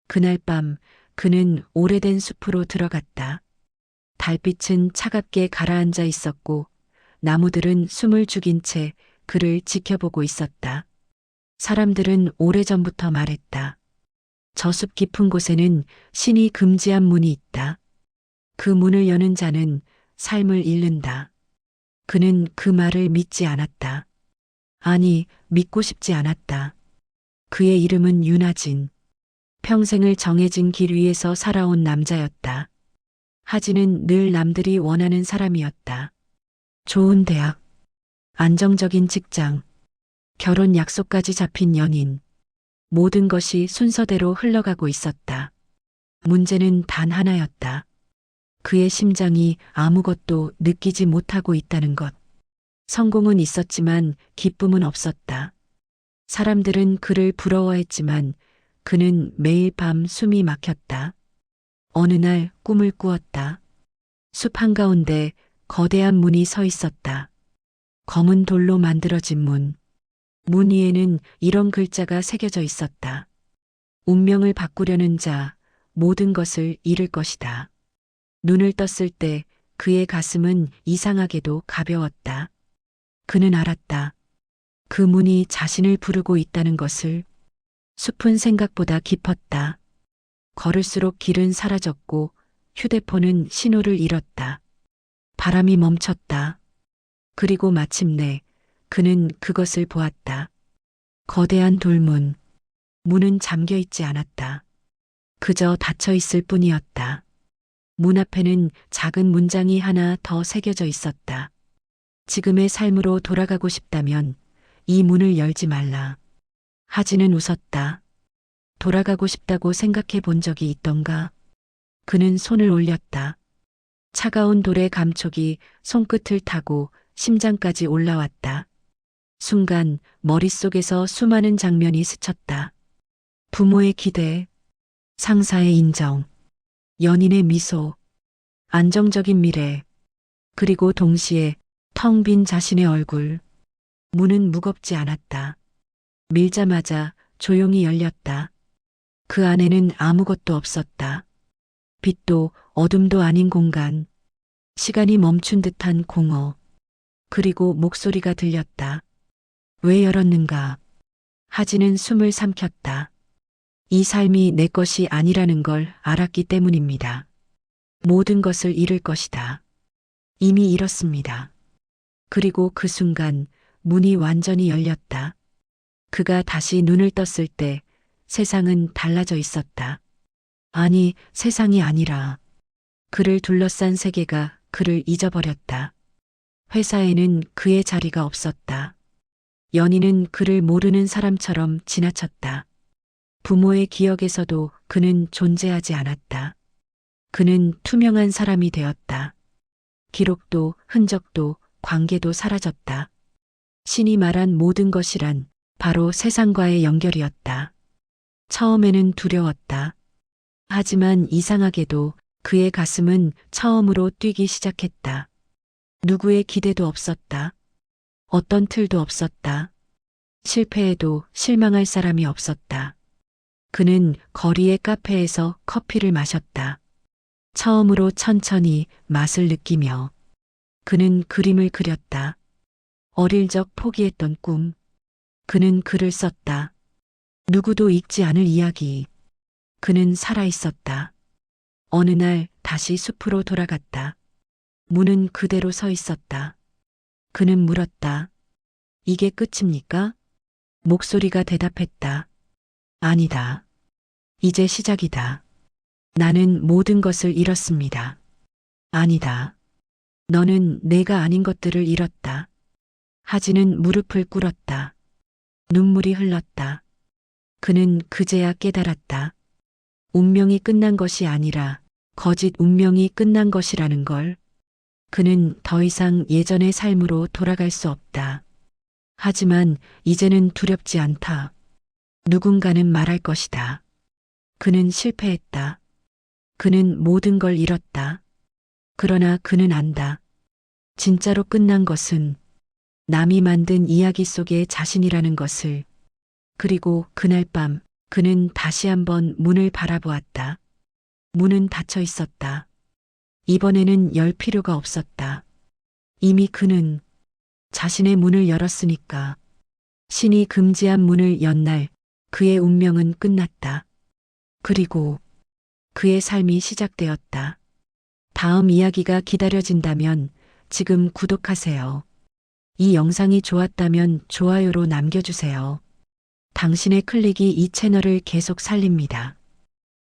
그날 밤 그는 오래된 숲으로 들어갔다. 달빛은 차갑게 가라앉아 있었고 나무들은 숨을 죽인 채 그를 지켜보고 있었다. 사람들은 오래전부터 말했다. 저 숲 깊은 곳에는 신이 금지한 문이 있다. 그 문을 여는 자는 삶을 잃는다. 그는 그 말을 믿지 않았다. 아니, 믿고 싶지 않았다. 그의 이름은 윤하진. 평생을 정해진 길 위에서 살아온 남자였다. 하진은 늘 남들이 원하는 사람이었다. 좋은 대학, 안정적인 직장, 결혼 약속까지 잡힌 연인. 모든 것이 순서대로 흘러가고 있었다. 문제는 단 하나였다. 그의 심장이 아무것도 느끼지 못하고 있다는 것. 성공은 있었지만 기쁨은 없었다. 사람들은 그를 부러워했지만 그는 매일 밤 숨이 막혔다. 어느 날 꿈을 꾸었다. 숲 한가운데 거대한 문이 서 있었다. 검은 돌로 만들어진 문. 문 위에는 이런 글자가 새겨져 있었다. 운명을 바꾸려는 자, 모든 것을 잃을 것이다. 눈을 떴을 때 그의 가슴은 이상하게도 가벼웠다. 그는 알았다. 그 문이 자신을 부르고 있다는 것을. 숲은 생각보다 깊었다. 걸을수록 길은 사라졌고 휴대폰은 신호를 잃었다. 바람이 멈췄다. 그리고 마침내 그는 그것을 보았다. 거대한 돌문. 문은 잠겨 있지 않았다. 그저 닫혀 있을 뿐이었다. 문 앞에는 작은 문장이 하나 더 새겨져 있었다. 지금의 삶으로 돌아가고 싶다면 이 문을 열지 말라. 하진은 웃었다. 돌아가고 싶다고 생각해 본 적이 있던가? 그는 손을 올렸다. 차가운 돌의 감촉이 손끝을 타고 심장까지 올라왔다. 순간 머릿속에서 수많은 장면이 스쳤다. 부모의 기대, 상사의 인정, 연인의 미소, 안정적인 미래, 그리고 동시에 텅 빈 자신의 얼굴. 문은 무겁지 않았다. 밀자마자 조용히 열렸다. 그 안에는 아무것도 없었다. 빛도 어둠도 아닌 공간, 시간이 멈춘 듯한 공허, 그리고 목소리가 들렸다. 왜 열었는가? 하진은 숨을 삼켰다. 이 삶이 내 것이 아니라는 걸 알았기 때문입니다. 모든 것을 잃을 것이다. 이미 잃었습니다. 그리고 그 순간 문이 완전히 열렸다. 그가 다시 눈을 떴을 때 세상은 달라져 있었다. 아니, 세상이 아니라 그를 둘러싼 세계가 그를 잊어버렸다. 회사에는 그의 자리가 없었다. 연인은 그를 모르는 사람처럼 지나쳤다. 부모의 기억에서도 그는 존재하지 않았다. 그는 투명한 사람이 되었다. 기록도 흔적도 관계도 사라졌다. 신이 말한 모든 것이란 바로 세상과의 연결이었다. 처음에는 두려웠다. 하지만 이상하게도 그의 가슴은 처음으로 뛰기 시작했다. 누구의 기대도 없었다. 어떤 틀도 없었다. 실패해도 실망할 사람이 없었다. 그는 거리의 카페에서 커피를 마셨다. 처음으로 천천히 맛을 느끼며 그는 그림을 그렸다. 어릴 적 포기했던 꿈. 그는 글을 썼다. 누구도 읽지 않을 이야기. 그는 살아있었다. 어느 날 다시 숲으로 돌아갔다. 문은 그대로 서 있었다. 그는 물었다. 이게 끝입니까? 목소리가 대답했다. 아니다. 이제 시작이다. 나는 모든 것을 잃었습니다. 아니다. 너는 내가 아닌 것들을 잃었다. 하진은 무릎을 꿇었다. 눈물이 흘렀다. 그는 그제야 깨달았다. 운명이 끝난 것이 아니라 거짓 운명이 끝난 것이라는 걸. 그는 더 이상 예전의 삶으로 돌아갈 수 없다. 하지만 이제는 두렵지 않다. 누군가는 말할 것이다. 그는 실패했다. 그는 모든 걸 잃었다. 그러나 그는 안다. 진짜로 끝난 것은 남이 만든 이야기 속의 자신이라는 것을. 그리고 그날 밤 그는 다시 한번 문을 바라보았다. 문은 닫혀 있었다. 이번에는 열 필요가 없었다. 이미 그는 자신의 문을 열었으니까. 신이 금지한 문을 연 날 그의 운명은 끝났다. 그리고 그의 삶이 시작되었다. 다음 이야기가 기다려진다면 지금 구독하세요. 이 영상이 좋았다면 좋아요로 남겨주세요. 당신의 클릭이 이 채널을 계속 살립니다.